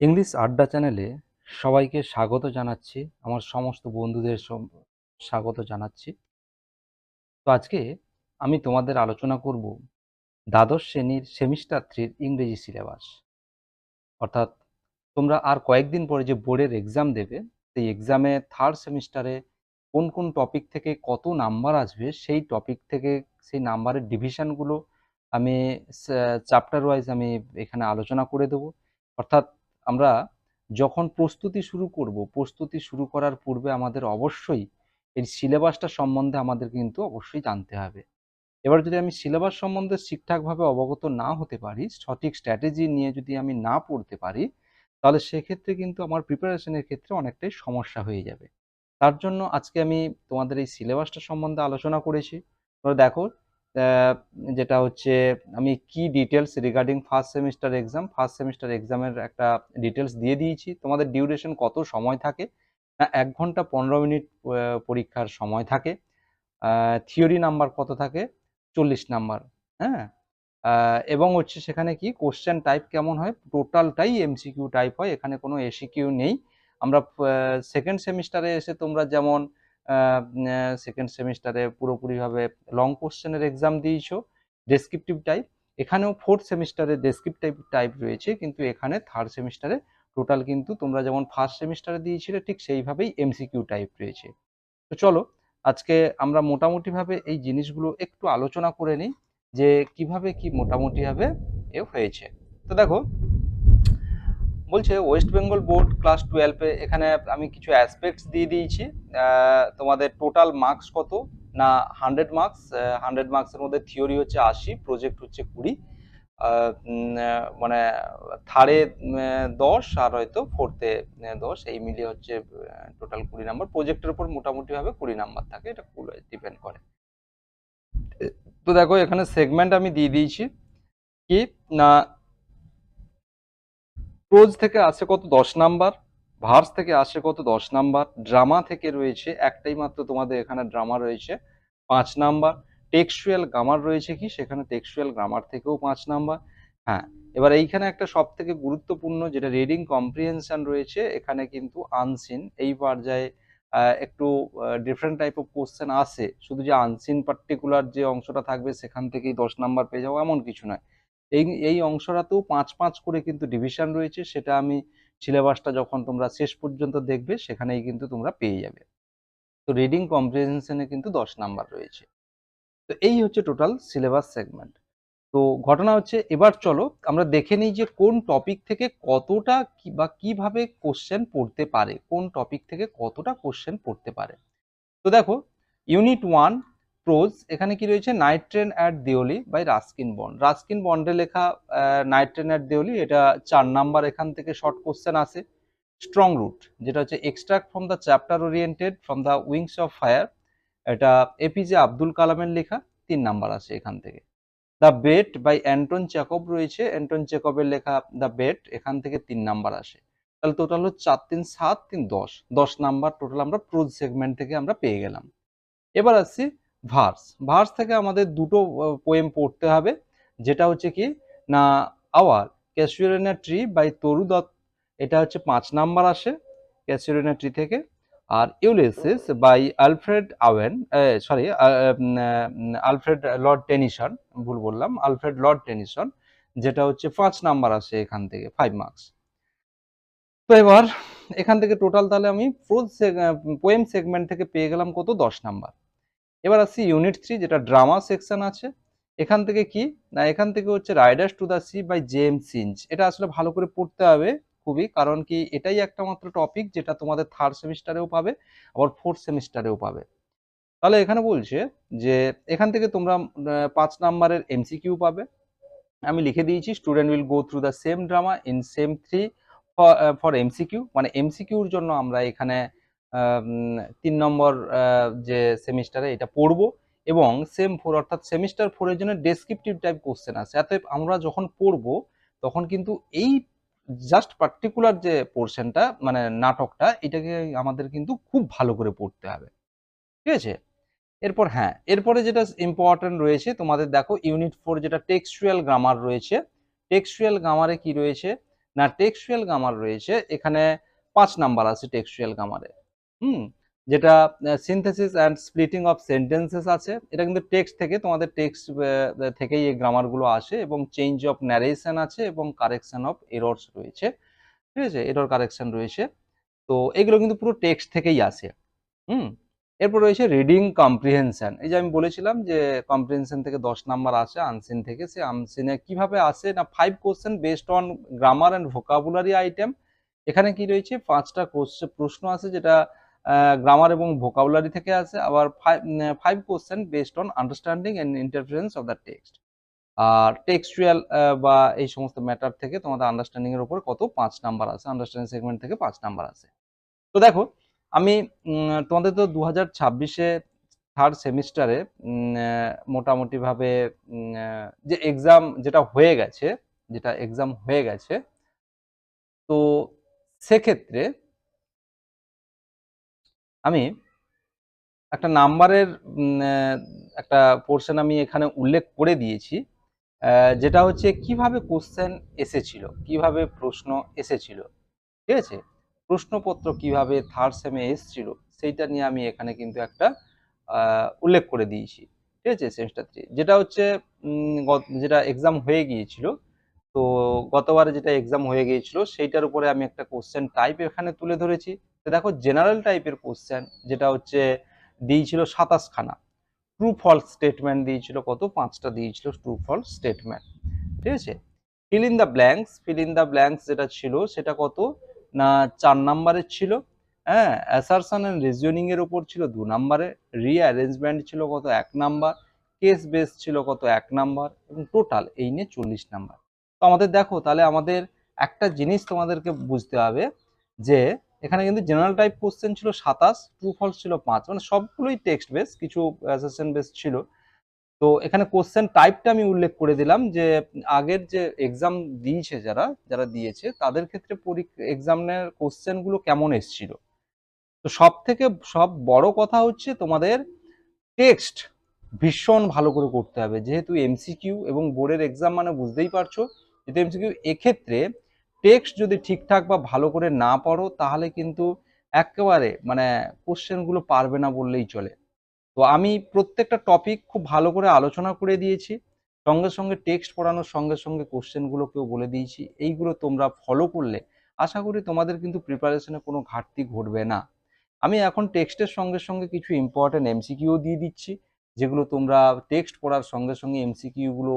English আড্ডা চ্যানেলে সবাইকে স্বাগত জানাচ্ছি। আমার সমস্ত বন্ধুদের স্বাগত জানাচ্ছি। তো আজকে আমি তোমাদের আলোচনা করব দ্বাদশ শ্রেণীর সেমিস্টার 3 ইংরেজি সিলেবাস। অর্থাৎ তোমরা আর কয়েকদিন পরে যে বোর্ডের এক্সাম দেবে, সেই এক্সামে থার্ড সেমিস্টারে কোন কোন টপিক থেকে কত নাম্বার আসবে, সেই টপিক থেকে সেই নাম্বারের ডিভিশনগুলো আমি চ্যাপ্টার ওয়াইজ আমি এখানে আলোচনা করে দেবো। অর্থাৎ আমরা যখন প্রস্তুতি শুরু করব, প্রস্তুতি শুরু করার পূর্বে আমাদের অবশ্যই এই সিলেবাসটা সম্বন্ধে আমাদের কিন্তু অবশ্যই জানতে হবে। এবার যদি আমি সিলেবাস সম্বন্ধে ঠিকঠাকভাবে অবগত না হতে পারি, সঠিক স্ট্র্যাটেজি নিয়ে যদি আমি না পড়তে পারি, তাহলে সেক্ষেত্রে কিন্তু আমার প্রিপারেশনের ক্ষেত্রে অনেকটাই সমস্যা হয়ে যাবে। তার জন্য আজকে আমি তোমাদের এই সিলেবাসটা সম্বন্ধে আলোচনা করেছি। তোমরা দেখো, যেটা হচ্ছে আমি কি ডিটেলস রিগার্ডিং ফার্স্ট সেমিস্টার এক্সামের একটা ডিটেলস দিয়ে দিয়েছি। তোমাদের ডিউরেশন কত সময় থাকে না, 1 ঘন্টা 15 মিনিট পরীক্ষার সময় থাকে। থিওরি নাম্বার কত থাকে, 40 নাম্বার। হ্যাঁ, এবং হচ্ছে সেখানে কি কোশ্চেন টাইপ কেমন হয়, টোটালটাই এমসিকিউ টাইপ হয়, এখানে কোনো এসিকিউ নেই। আমরা সেকেন্ড সেমিস্টারে এসে তোমরা যেমন সেকেন্ড সেমিস্টারে পুরোপুরিভাবে লং কোশ্চেনের এক্সাম দিয়েছো, ডেসক্রিপটিভ টাইপ। এখানেও ফোর্থ সেমিস্টারে ডেসক্রিপটিভ টাইপ রয়েছে, কিন্তু এখানে থার্ড সেমিস্টারে টোটাল কিন্তু তোমরা যেমন ফার্স্ট সেমিস্টারে দিয়েছিলে ঠিক সেইভাবেই এমসিকিউ টাইপ রয়েছে। তো চলো আজকে আমরা মোটামুটিভাবে এই জিনিসগুলো একটু আলোচনা করে নিই, যে কিভাবে কি মোটামুটিভাবে হয়েছে। তো দেখো, বলছে ওয়েস্ট বেঙ্গল বোর্ড ক্লাস 12-এ এখানে আমি কিছু অ্যাসপেক্টস দিয়ে দিয়েছি। তোমাদের টোটাল মার্কস কত না, 100 মার্কস। 100 মার্কসের মধ্যে থিওরি হচ্ছে 80, প্রজেক্ট হচ্ছে 20। মানে থার্ডে 10 আর হয়তো ফোর্থে 10, এই মিলিয়ে হচ্ছে টোটাল 20 নাম্বার। প্রজেক্টের উপর মোটামুটিভাবে 20 নাম্বার থাকে, এটা ডিপেন্ড করে। তো দেখো এখানে সেগমেন্ট আমি দিয়ে দিয়েছি কি না, প্রোজ থেকে আসে কত 10 নাম্বার, ভার্স থেকে আসে কত 10 নাম্বার, ড্রামা থেকে রয়েছে একটাই মাত্র তোমাদের এখানে ড্রামা রয়েছে 5 নাম্বার, টেক্সচুয়াল গ্রামার রয়েছে কি সেখানে টেক্সচুয়াল গ্রামার থেকেও 5 নাম্বার। হ্যাঁ, এবার এইখানে একটা সব থেকে গুরুত্বপূর্ণ যেটা রিডিং কম্প্রিহেনশন রয়েছে, এখানে কিন্তু আনসিন এই পর্যায়ে একটু ডিফারেন্ট টাইপ অফ কোশ্চেন আসে। শুধু যে আনসিন পার্টিকুলার যে অংশটা থাকবে সেখান থেকেই 10 নাম্বার পেয়ে যাবো এমন কিছু নয়। এই এই অংশটাতেও 5 করে কিন্তু ডিভিশন রয়েছে, সেটা আমি সিলেবাসটা যখন তোমরা শেষ পর্যন্ত দেখবে সেখানেই কিন্তু তোমরা পেয়ে যাবে। তো রিডিং কম্প্রিহেনশনে কিন্তু 10 নাম্বার রয়েছে। তো এই হচ্ছে টোটাল সিলেবাস সেগমেন্ট। তো ঘটনা হচ্ছে, এবার চলো আমরা দেখে নিই যে কোন টপিক থেকে কতটা বা কিভাবে কোশ্চেন পড়তে পারে, কোন টপিক থেকে কতটা কোশ্চেন পড়তে পারে। তো দেখো, ইউনিট 1 প্রোজ, এখানে কি রয়েছে, night train at Deoli by Ruskin Bond. Ruskin বন্ডে লেখা নাইট ট্রেন অ্যাট দেওলি, এটা 4 নাম্বার এখান থেকে শর্ট কোশ্চেন আসে। স্ট্রং রুট, যেটা হচ্ছে extract from the chapter oriented from the wings of fire, এটা এপিজে আব্দুল কালামের লেখা, 3 নাম্বার আসে এখান থেকে। The bet by Anton Chekhov রয়েছে, অ্যান্টন চেকবের লেখা দ্য বেট, এখান থেকে 3 নাম্বার আসে। তাহলে টোটাল হচ্ছে 4 3 7 3 10, 10 নাম্বার টোটাল আমরা প্রোজ সেগমেন্ট থেকে আমরা পেয়ে গেলাম। এবার আসছি ভার্স। ভার্স থেকে আমাদের দুটো পোয়েম পড়তে হবে, যেটা হচ্ছে কি না, our casuarina tree by Toru Dutt, এটা হচ্ছে 5 নাম্বার আসে ক্যাসুয়ারিনা ট্রি থেকে। আর Ulysses by Alfred Owen, sorry Alfred Lord Tennyson, ভুল বললাম, আলফ্রেড লর্ড টেনিসন, যেটা হচ্ছে 5 নাম্বার আসে এখান থেকে, 5 মার্কস। তো এবার এখান থেকে টোটাল তাহলে আমি পোয়েম সেগমেন্ট থেকে পেয়ে গেলাম কত, 10 নাম্বার। এবার আসছি ইউনিট 3, যেটা ড্রামা সেকশন আছে। এখান থেকে কি না, এখান থেকে হচ্ছে riders to the sea by James Synge. এটা আসলে ভালো করে পড়তে হবে খুবই, কারণ কি এটাই একটা মাত্র টপিক যেটা তোমাদের থার্ড সেমিস্টারেও পাবে, আবার ফোর্থ সেমিস্টারেও পাবে। তাহলে এখানে বলছে যে এখান থেকে তোমরা 5 নাম্বারের এমসিকিউ পাবে। আমি লিখে দিয়েছি, student will go through the same drama in same 3 for MCQ, মানে এমসিকিউর জন্য আমরা এখানে 3 নম্বর যে সেমিস্টারে এটা পড়বো, এবং সেম 4 অর্থাৎ সেমিস্টার 4 এর জন্য ডেসক্রিপটিভ টাইপ কোশ্চেন আছে। অতএব আমরা যখন পড়বো তখন কিন্তু এই জাস্ট পার্টিকুলার যে পোর্শনটা মানে নাটকটা, এটাকে আমাদের কিন্তু খুব ভালো করে পড়তে হবে, ঠিক আছে। এরপর হ্যাঁ, এরপরে যেটা ইম্পর্টেন্ট রয়েছে তোমাদের, দেখো ইউনিট 4 যেটা টেক্সচুয়াল গ্রামার রয়েছে। টেক্সচুয়াল গ্রামারে কি রয়েছে না টেক্সচুয়াল গ্রামার রয়েছে এখানে 5 নাম্বার আছে টেক্সচুয়াল গ্রামারে। যেটা synthesis and splitting of sentences আছে, এটা কিন্তু টেক্সট থেকে, তোমাদের টেক্সট থেকেই এই গ্রামার গুলো আসে, এবং চেঞ্জ অফ ন্যারেশন আছে এবং কারেকশন অফ এরর্স রয়েছে, ঠিক আছে, এরর কারেকশন রয়েছে। তো এগুলো কিন্তু পুরো টেক্সট থেকেই আসে। এরপর রয়েছে রিডিং কম্প্রিহেনশন। এই যে আমি বলেছিলাম যে কম্প্রিহেনশন থেকে 10 নাম্বার আসে আনসিন থেকে। সে আনসিনে কিভাবে আসে না 5 question based on grammar and vocabulary item. এখানে কি রয়েছে 5টা প্রশ্ন আছে যেটা গ্রামার এবং ভোকাবুলারি থেকে আসে, আবার 5 question based on understanding and interpretation of the text. আর টেক্সচুয়াল বা এই সমস্ত ম্যাটার থেকে তোমাদের আন্ডারস্ট্যান্ডিং এর উপর কত 5 নাম্বার আছে, আন্ডারস্ট্যান্ডিং সেগমেন্ট থেকে 5 নাম্বার আছে। তো দেখো আমি তোমাদের তো 2026-এ থার্ড সেমিস্টারে মোটামুটি ভাবে যে এক্সাম যেটা হয়ে গেছে, তো সেক্ষেত্রে আমি একটা নাম্বারের একটা পোর্শন আমি এখানে উল্লেখ করে দিয়েছি, যেটা হচ্ছে কিভাবে কোশ্চেন এসেছিল, কিভাবে প্রশ্ন এসেছিল, ঠিক আছে, প্রশ্নপত্র কিভাবে থার্ড সেমে এসেছিল সেইটা নিয়ে আমি এখানে কিন্তু একটা উল্লেখ করে দিয়েছি, ঠিক আছে, সেমিস্টার 3 যেটা হচ্ছে যেটা এক্সাম হয়ে গিয়েছিল। তো গতবারে যেটা এক্সাম হয়ে গিয়েছিল সেইটার উপরে আমি একটা কোশ্চেন টাইপ এখানে তুলে ধরেছি। তো দেখো জেনারেল টাইপের কোশ্চেন যেটা হচ্ছে দিয়েছিল 27 খানা, ট্রু ফলস স্টেটমেন্ট দিয়েছিল কত 5টা দিয়েছিল ট্রু ফলস স্টেটমেন্ট, ঠিক আছে। ফিল ইন দ্য ব্ল্যাঙ্কস যেটা ছিল সেটা কত না 4 নাম্বারের ছিল, হ্যাঁ। অ্যাসারশন এন্ড রিজনিং এর উপর ছিল 2 নাম্বারে, রিঅ্যারেঞ্জমেন্ট ছিল কত 1 নাম্বার, কেস বেস ছিল কত 1 নাম্বার, এবং টোটাল এই নিয়ে 40 নাম্বার। তো আমাদের দেখো তাহলে আমাদের একটা জিনিস তোমাদেরকে বুঝতে হবে যে এখানে কিন্তু জেনারেল টাইপ কোশ্চেন ছিল 27, ট্রু ফলস ছিল 5, মানে সবগুলোই টেক্সট বেস, কিছু অ্যাসারশন বেস ছিল। তো এখানে কোশ্চেন টাইপটা আমি উল্লেখ করে দিলাম যে আগের যে এক্সাম দিয়েছে যারা যারা দিয়েছে তাদের ক্ষেত্রে এক্সামের কোশ্চেন গুলো কেমন এসেছিল। তো সব বড় কথা হচ্ছে তোমাদের টেক্সট ভীষণ ভালো করে করতে হবে, যেহেতু এমসিকিউ এবং বোর্ডের এক্সাম মানে বুঝতেই পারছো, যেহেতু এমসিকিউ, এক্ষেত্রে টেক্সট যদি ঠিকঠাক বা ভালো করে না পড়ো তাহলে কিন্তু একেবারে মানে কোশ্চেনগুলো পারবে না বললেই চলে। তো আমি প্রত্যেকটা টপিক খুব ভালো করে আলোচনা করে দিয়েছি, সঙ্গে সঙ্গে টেক্সট পড়ানোর সঙ্গে সঙ্গে কোশ্চেনগুলোকেও বলে দিয়েছি। এইগুলো তোমরা ফলো করলে আশা করি তোমাদের কিন্তু প্রিপারেশনে কোনো ঘাটতি ঘটবে না। আমি এখন টেক্সটের সঙ্গে সঙ্গে কিছু ইম্পর্টেন্ট এমসিকিউ দিয়ে দিচ্ছি, যেগুলো তোমরা টেক্সট পড়ার সঙ্গে সঙ্গে এমসিকিউ গুলো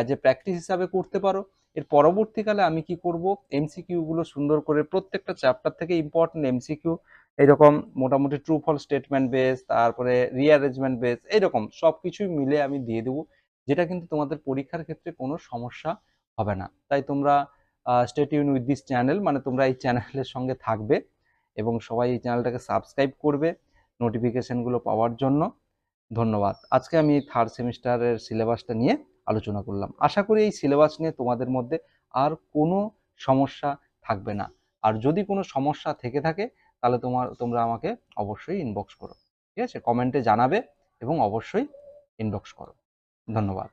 যে প্র্যাকটিস হিসাবে করতে পারো। এর পরবর্তীকালে আমি কি করব, এমসিকিউ গুলো সুন্দর করে প্রত্যেকটা চ্যাপ্টার থেকে ইম্পর্টেন্ট এমসিকিউ এইরকম মোটামুটি ট্রু ফলস স্টেটমেন্ট বেস, তারপরে রিঅ্যারেঞ্জমেন্ট বেস, এইরকম সবকিছুই মিলে আমি দিয়ে দেবো, যেটা কিন্তু তোমাদের পরীক্ষার ক্ষেত্রে কোনো সমস্যা হবে না। তাই তোমরা stay tune with this channel, মানে তোমরা এই চ্যানেলের সঙ্গে থাকবে এবং সবাই এই চ্যানেলটাকে সাবস্ক্রাইব করবে নোটিফিকেশনগুলো পাওয়ার জন্য। ধন্যবাদ। আজকে আমি থার্ড সেমিস্টারের সিলেবাসটা নিয়ে আলোচনা করলাম। আশা করি এই সিলেবাস নিয়ে তোমাদের মধ্যে আর কোনো সমস্যা থাকবে না। আর যদি কোনো সমস্যা থেকে থাকে তাহলে তোমরা আমাকে অবশ্যই ইনবক্স করো, ঠিক আছে, কমেন্টে জানাবে এবং অবশ্যই ইনবক্স করো। ধন্যবাদ।